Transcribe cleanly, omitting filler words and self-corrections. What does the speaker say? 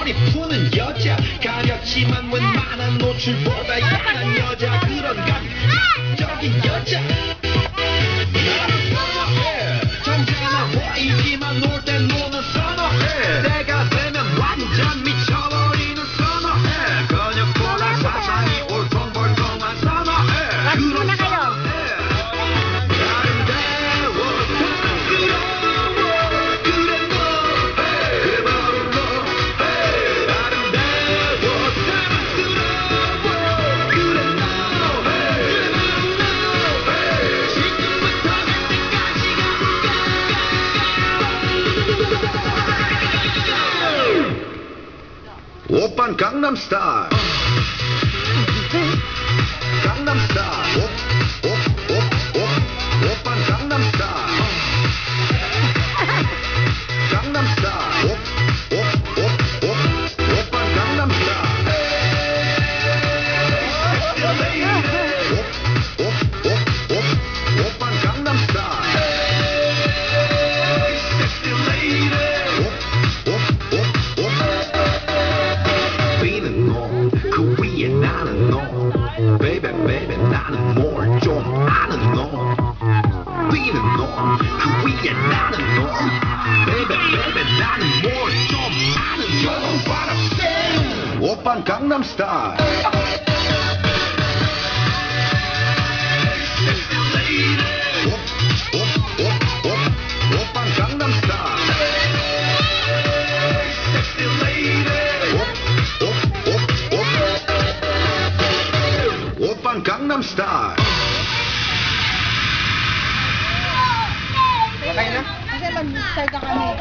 머리 푸는 여자 가렸지만 웬만한 노출보다 야한 여자 그런 감적인 여자 나는 선호해 점잖아 보이지만 놀 땐 노는 선호해 내가 되면 완전 미쳐버리는 선호해 근육보다 사상이 올통벌통한 선호해 그런 선호해 오빤 강남스타일 강남스타일 오빤 강남스타일 강남스타일 오빤 강남스타일 오빤 강남스타일 그 위에 나는 너 Baby baby 나는 뭘 좀 아는 너 뛰는 너그 위에 나는 너 Baby baby 나는 뭘 좀 아는 너 You know what I'm saying 오빤 강남스타일 오빤 강남스타일 오빤 강남스타일 Okay na? Kasi mag-start na kami.